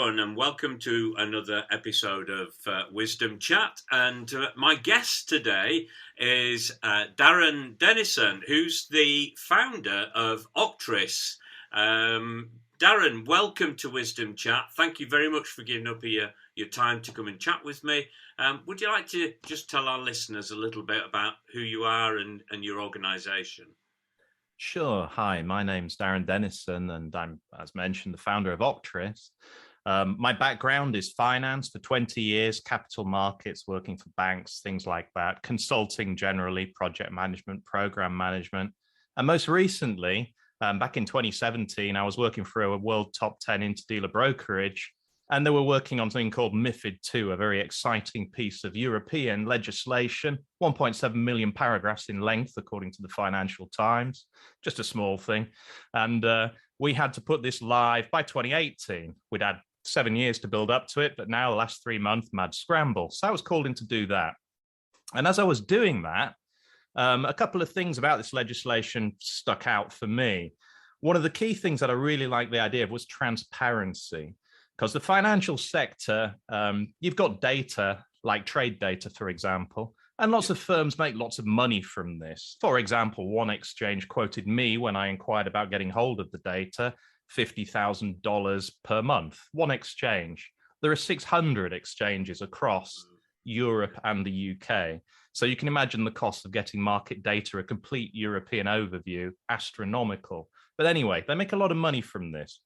everyone, and welcome to another episode of Wisdom Chat. And my guest today is Darren Dennison, who's the founder of Octris. Darren, welcome to Wisdom Chat. Thank you very much for giving up your time to come and chat with me. Would you like to just tell our listeners a little bit about who you are and your organisation? Sure. Hi, my name's Darren Dennison, and I'm, as mentioned, the founder of Octris. My background is finance for 20 years, capital markets, working for banks, things like that, consulting generally, project management, program management. And most recently, back in 2017, I was working for a world top 10 interdealer brokerage, and they were working on something called MiFID II, a very exciting piece of European legislation, 1.7 million paragraphs in length, according to the Financial Times, just a small thing. And we had to put this live by 2018. We'd had 7 years to build up to it, but now the last 3 months, mad scramble. So I was called in to do that. And as I was doing that, a couple of things about this legislation stuck out for me. One of the key things that I really liked the idea of was transparency. Because the financial sector, you've got data, like trade data, for example, and lots of firms make lots of money from this. For example, one exchange quoted me when I inquired about getting hold of the data, $50,000 per month, one exchange. There are 600 exchanges across Europe and the UK. So you can imagine the cost of getting market data, a complete European overview, astronomical. But anyway, they make a lot of money from this.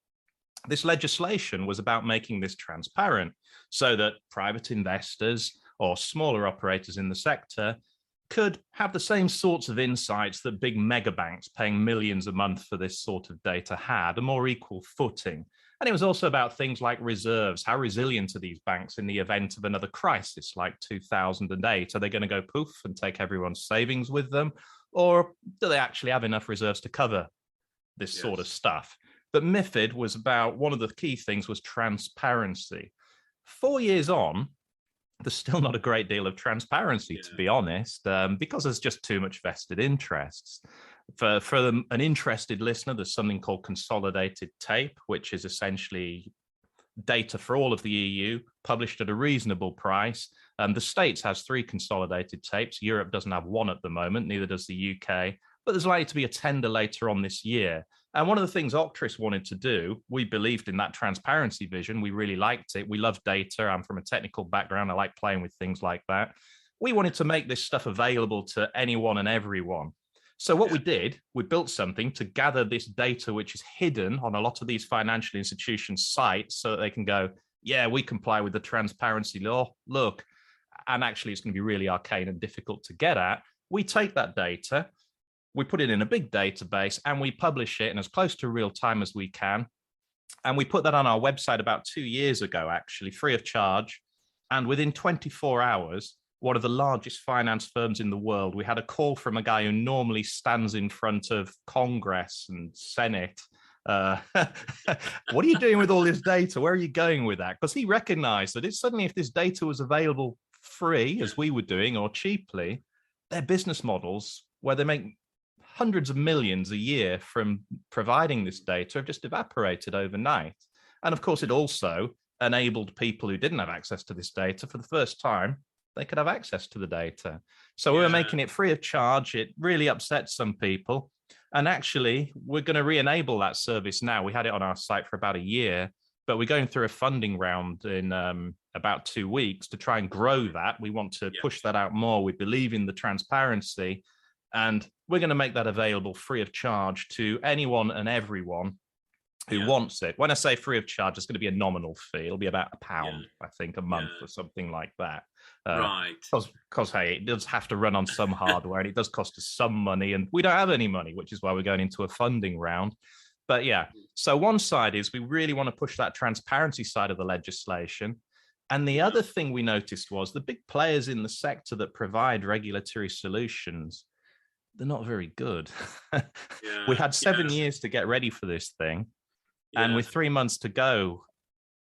This legislation was about making this transparent so that private investors or smaller operators in the sector could have the same sorts of insights that big mega banks paying millions a month for this sort of data had, a more equal footing. And it was also about things like reserves. How resilient are these banks in the event of another crisis like 2008? Are they going to go poof and take everyone's savings with them? Or do they actually have enough reserves to cover this sort of stuff? But MiFID was about, one of the key things was transparency. 4 years on, there's still not a great deal of transparency, to be honest, because there's just too much vested interests. For an interested listener, there's something called consolidated tape, which is essentially data for all of the EU, published at a reasonable price. The States has 3 consolidated tapes. Europe doesn't have one at the moment, neither does the UK. But there's likely to be a tender later on this year. And one of the things Octris wanted to do, we believed in that transparency vision. We really liked it. We love data. I'm from a technical background. I like playing with things like that. We wanted to make this stuff available to anyone and everyone. So what we did, we built something to gather this data, which is hidden on a lot of these financial institutions' sites, so that they can go, yeah, we comply with the transparency law. Look, and actually it's going to be really arcane and difficult to get at. We take that data, we put it in a big database, and we publish it in as close to real time as we can. And we put that on our website about 2 years ago, actually, free of charge. And within 24 hours, one of the largest finance firms in the world, we had a call from a guy who normally stands in front of Congress and Senate. What are you doing with all this data? Where are you going with that? Because he recognized that if this data was available free, as we were doing, or cheaply, their business models, where they make hundreds of millions a year from providing this data, have just evaporated overnight. And of course, it also enabled people who didn't have access to this data for the first time, they could have access to the data. So we were making it free of charge. It really upset some people. And actually, we're going to re-enable that service now. We had it on our site for about a year, but we're going through a funding round in about 2 weeks to try and grow that. We want to push that out more. We believe in the transparency, and we're going to make that available free of charge to anyone and everyone who wants it. When I say free of charge, it's going to be a nominal fee. It'll be about £1, I think, a month or something like that. Right. Because, hey, it does have to run on some hardware, and it does cost us some money, and we don't have any money, which is why we're going into a funding round. But yeah, so one side is we really want to push that transparency side of the legislation. And the other thing we noticed was the big players in the sector that provide regulatory solutions, they're not very good. We had 7 years to get ready for this thing. And with 3 months to go,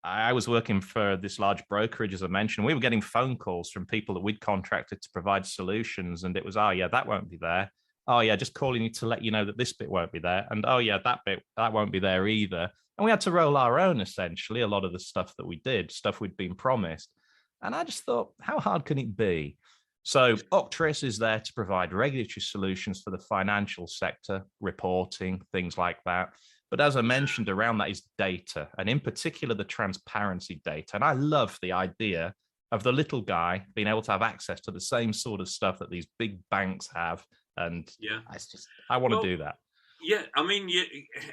I was working for this large brokerage, as I mentioned. We were getting phone calls from people that we'd contracted to provide solutions. And it was, that won't be there. oh yeah, just calling you to let you know that this bit won't be there, and oh yeah, that bit that won't be there either. And we had to roll our own, essentially, a lot of the stuff that we did, stuff we'd been promised. And I just thought, how hard can it be? So Octris is there to provide regulatory solutions for the financial sector, reporting, things like that. But as I mentioned, around that is data, and in particular, the transparency data. And I love the idea of the little guy being able to have access to the same sort of stuff that these big banks have. And I want to do that. Yeah, I mean,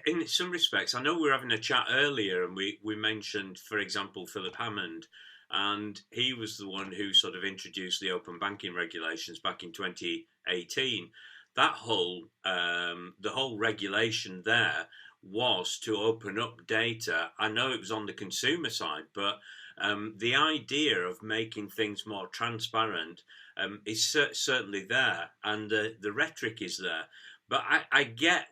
in some respects, I know we were having a chat earlier, and we mentioned, for example, Philip Hammond, and he was the one who sort of introduced the open banking regulations back in 2018. That whole the whole regulation there was to open up data. I know it was on the consumer side, but the idea of making things more transparent is certainly there, and the rhetoric is there. But I get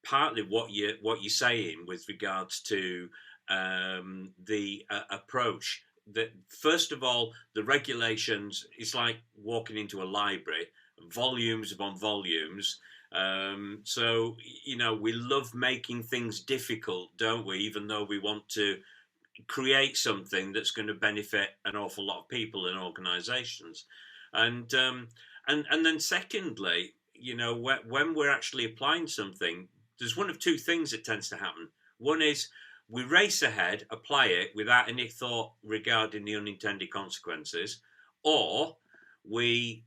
partly what you're saying with regards to the approach. That first of all, the regulations is like walking into a library, volumes upon volumes. So we love making things difficult, don't we? Even though we want to create something that's going to benefit an awful lot of people and organisations, and then secondly, when we're actually applying something, there's one of two things that tends to happen. One is we race ahead, apply it without any thought regarding the unintended consequences, or we,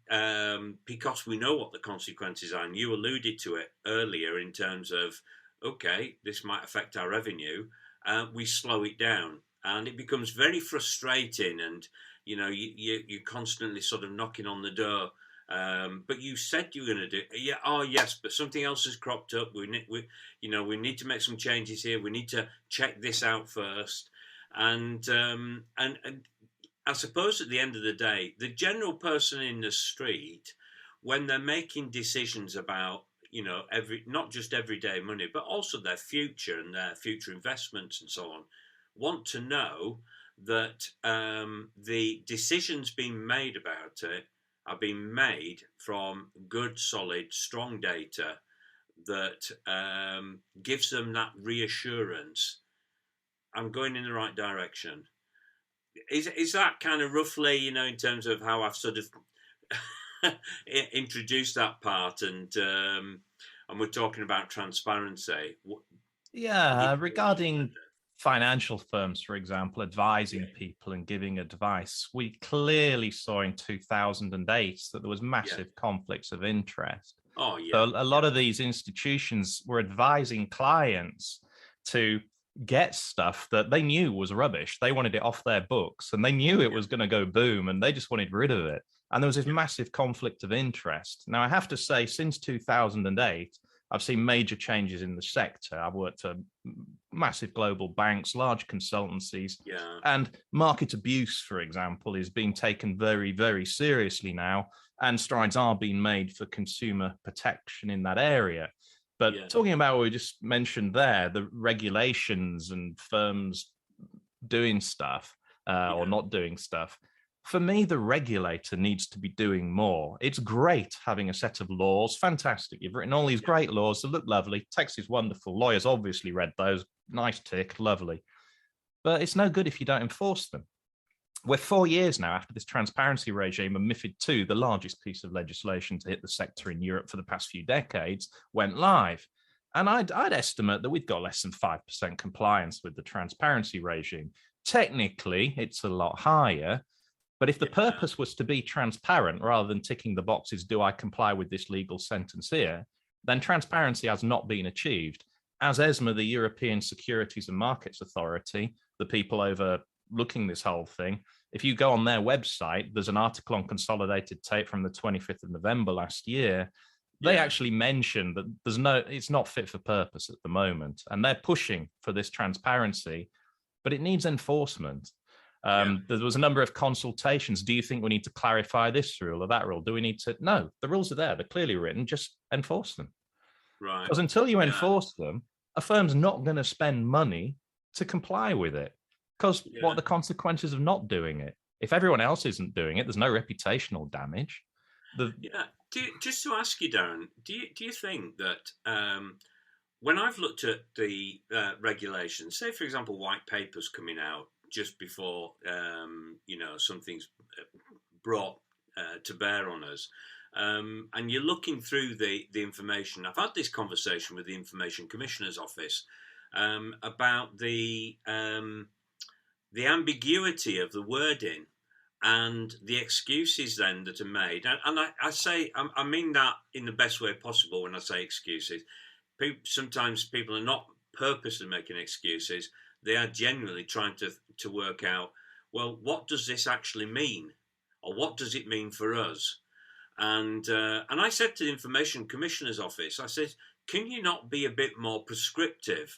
because we know what the consequences are, and you alluded to it earlier in terms of, okay, this might affect our revenue, we slow it down, and it becomes very frustrating, and you're constantly sort of knocking on the door. But you said you were going to do, yeah. Oh yes, but something else has cropped up. We need to make some changes here. We need to check this out first, and I suppose at the end of the day, the general person in the street, when they're making decisions about not just everyday money, but also their future and their future investments and so on, want to know that the decisions being made about it are being made from good, solid, strong data that gives them that reassurance. I'm going in the right direction. Is that kind of roughly, in terms of how I've sort of introduced that part, and we're talking about transparency? Yeah, regarding financial firms, for example, advising people and giving advice, we clearly saw in 2008 that there was massive conflicts of interest. Oh, yeah. So a lot of these institutions were advising clients to get stuff that they knew was rubbish. They wanted it off their books, and they knew it was going to go boom, and they just wanted rid of it. And there was this massive conflict of interest. Now, I have to say, since 2008, I've seen major changes in the sector. I've worked at massive global banks, large consultancies, and market abuse, for example, is being taken very, very seriously now, and strides are being made for consumer protection in that area. But talking about what we just mentioned there, the regulations and firms doing stuff or not doing stuff, for me, the regulator needs to be doing more. It's great having a set of laws. Fantastic. You've written all these great laws that look lovely. Text is wonderful. Lawyers obviously read those. Nice tick. Lovely. But it's no good if you don't enforce them. We're 4 years now after this transparency regime, and MiFID II, the largest piece of legislation to hit the sector in Europe for the past few decades, went live. And I'd estimate that we've got less than 5% compliance with the transparency regime. Technically, it's a lot higher. But if the purpose was to be transparent rather than ticking the boxes, do I comply with this legal sentence here, then transparency has not been achieved. As ESMA, the European Securities and Markets Authority, the people overlooking this whole thing, if you go on their website, there's an article on Consolidated Tape from the 25th of November last year. They actually mentioned that it's not fit for purpose at the moment, and they're pushing for this transparency, but it needs enforcement. There was a number of consultations. Do you think we need to clarify this rule or that rule? Do we need to? No, the rules are there. They're clearly written. Just enforce them. Right. Because until you enforce them, a firm's not going to spend money to comply with it. Because what are the consequences of not doing it? If everyone else isn't doing it, there's no reputational damage. just to ask you, Darren, do you think that when I've looked at the regulations, say for example, white papers coming out just before something's brought to bear on us, and you're looking through the information. I've had this conversation with the Information Commissioner's Office about the ambiguity of the wording and the excuses then that are made. And I mean that in the best way possible when I say excuses. Sometimes people are not purposely making excuses. They are genuinely trying to work out, well, what does this actually mean? Or what does it mean for us? And I said to the Information Commissioner's Office, I said, can you not be a bit more prescriptive?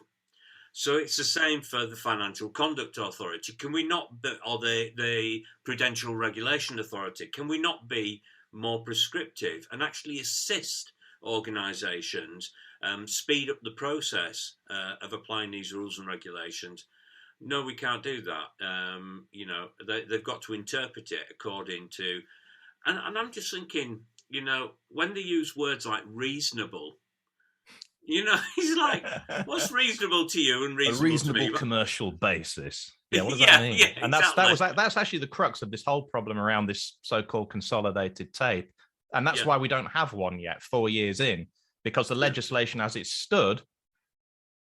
So it's the same for the Financial Conduct Authority. Can we not, or the Prudential Regulation Authority, can we not be more prescriptive and actually assist organisations speed up the process of applying these rules and regulations? No, we can't do that. They've got to interpret it according to, and I'm just thinking, when they use words like reasonable, he's like, what's reasonable to you and reasonable a reasonable to me? Commercial basis. Yeah, what does that mean? Yeah, and that's actually the crux of this whole problem around this so-called consolidated tape. And that's why we don't have one yet, 4 years in, because the legislation as it stood,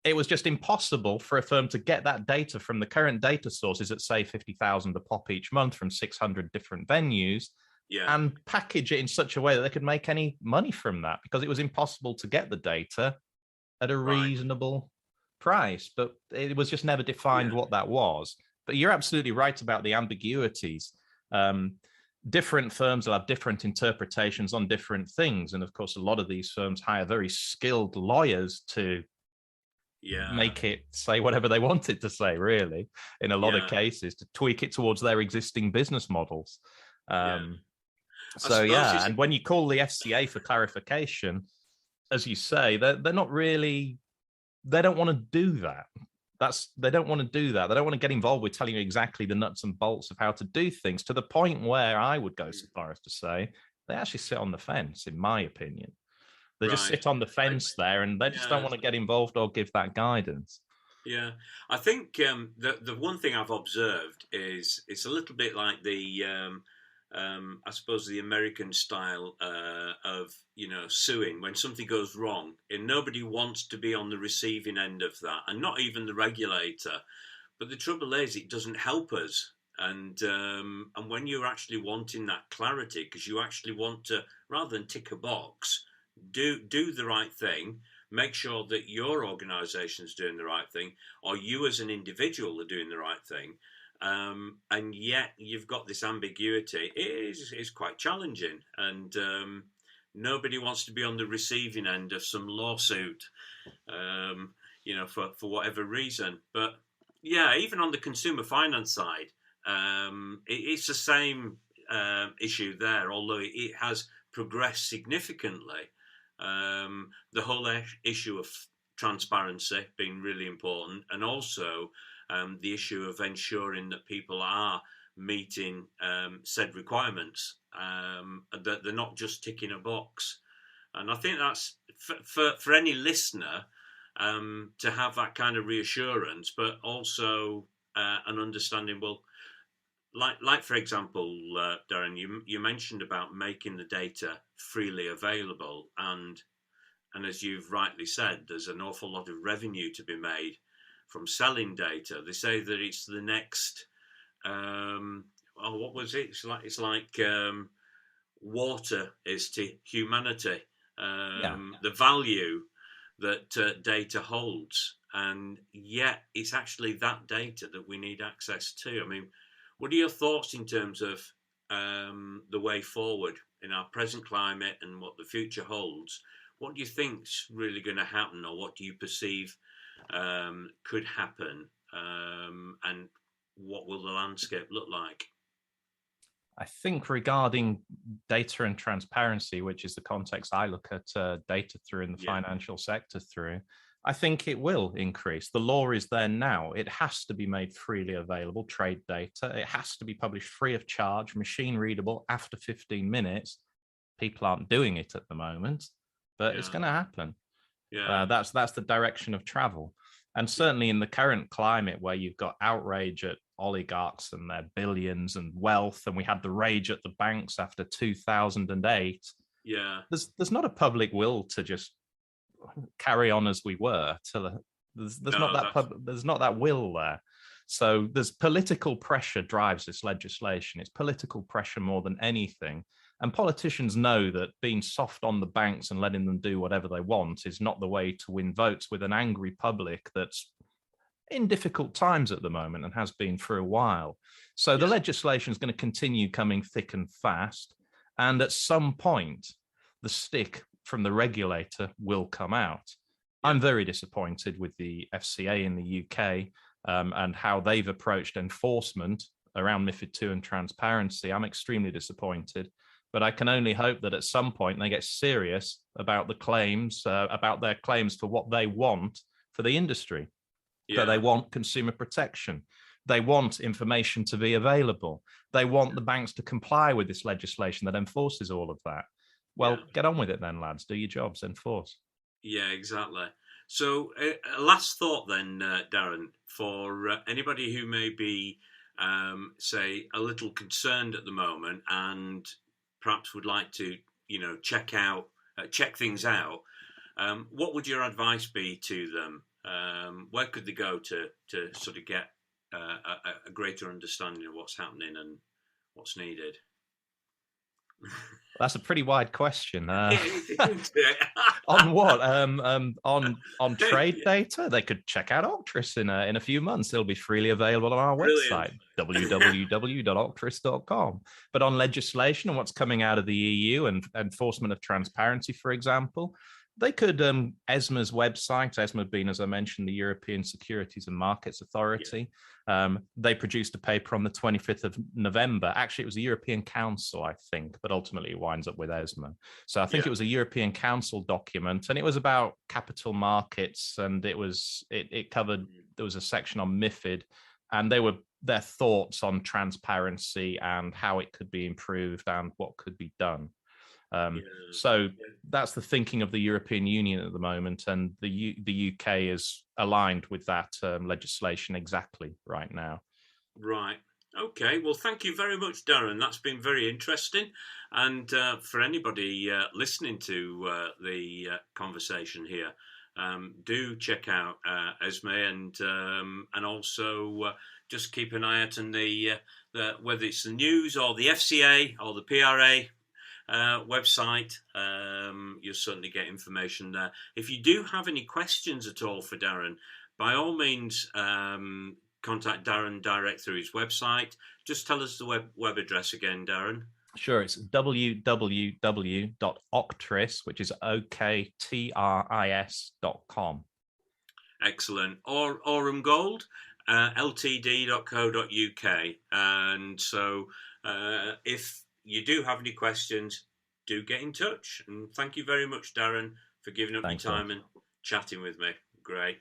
it was just impossible for a firm to get that data from the current data sources at, say, 50,000 a pop each month from 600 different venues, and package it in such a way that they could make any money from that, because it was impossible to get the data at a reasonable price. But it was just never defined what that was. But you're absolutely right about the ambiguities. Different firms will have different interpretations on different things. And of course, a lot of these firms hire very skilled lawyers to make it say whatever they want it to say, really, in a lot of cases, to tweak it towards their existing business models. And when you call the FCA for clarification, as you say, they're not really, they don't want to do that. They don't want to do that. They don't want to get involved with telling you exactly the nuts and bolts of how to do things, to the point where I would go so far as to say they actually sit on the fence, in my opinion. They just sit on the fence there, and they just don't want to get involved or give that guidance. Yeah, I think the one thing I've observed is it's a little bit like the I suppose the American style of suing when something goes wrong, and nobody wants to be on the receiving end of that, and not even the regulator. But the trouble is, it doesn't help us. And when you're actually wanting that clarity, because you actually want to, rather than tick a box, do the right thing, make sure that your organisation's doing the right thing, or you as an individual are doing the right thing. And yet you've got this ambiguity. It is quite challenging, and nobody wants to be on the receiving end of some lawsuit, for whatever reason. But even on the consumer finance side, it's the same issue there, although it has progressed significantly. The whole issue of transparency being really important, and also the issue of ensuring that people are meeting said requirements, that they're not just ticking a box. And I think that's for any listener to have that kind of reassurance, but also an understanding. Well, like for example, Darren, you mentioned about making the data freely available, and as you've rightly said, there's an awful lot of revenue to be made from selling data. They say that it's the next, what was it? It's like water is to humanity. The value that data holds, and yet it's actually that data that we need access to. I mean, what are your thoughts in terms of the way forward in our present climate and what the future holds? What do you think's really going to happen, or what do you perceive could happen, and what will the landscape look like? I think regarding data and transparency, which is the context I look at data through in the financial sector through, I think it will increase. The law is there now. It has to be made freely available, trade data. It has to be published free of charge, machine readable after 15 minutes. people aren't doing it at the moment, but it's Yeah. going to happen. Yeah. That's the direction of travel. And certainly in the current climate where you've got outrage at oligarchs and their billions and wealth, and we had the rage at the banks after 2008, Yeah. there's not a public will to just carry on as we were. There's not No, there's not that will there. So there's political pressure drives this legislation. It's political pressure more than anything. And politicians know that being soft on the banks and letting them do whatever they want is not the way to win votes with an angry public that's in difficult times at the moment and has been for a while. So the legislation is going to continue coming thick and fast. And at some point, the stick from the regulator will come out. I'm very disappointed with the FCA in the UK and how they've approached enforcement around MiFID II and transparency. I'm extremely disappointed. But I can only hope that at some point they get serious about the claims, about their claims for what they want for the industry. That they want consumer protection. They want information to be available. They want the banks to comply with this legislation that enforces all of that. Well, get on with it then, lads. Do your jobs, enforce. Yeah, exactly. So, a last thought then, Darren, for anybody who may be, say, a little concerned at the moment and perhaps would like to, check things out. What would your advice be to them? Where could they go to sort of get a greater understanding of what's happening and what's needed? That's a pretty wide question. On what? On trade data? They could check out Octris in a few months. It'll be freely available on our website, www.octris.com. But on legislation and what's coming out of the EU and enforcement of transparency, for example, they could ESMA's website, ESMA being, as I mentioned, the European Securities and Markets Authority. They produced a paper on the 25th of November. Actually, it was the European Council, I think, but ultimately it winds up with ESMA. So I think it was a European Council document, and it was about capital markets, and it covered, there was a section on MiFID, and their thoughts on transparency and how it could be improved and what could be done. So that's the thinking of the European Union at the moment, and the UK is aligned with that legislation exactly right now. Right. Okay. Well, thank you very much, Darren. That's been very interesting. And for anybody listening to the conversation here, do check out ESME and also just keep an eye out on the whether it's the news or the FCA or the PRA website. You'll certainly get information there. If you do have any questions at all for Darren, by all means contact Darren direct through his website. Just tell us the web address again, Darren. Sure, it's www.octris, which is OKTRIS.com. Excellent. Or Aurum Gold, ltd.co.uk. And so if you do have any questions, do get in touch. And thank you very much, Darren, for giving up your time and chatting with me. Great.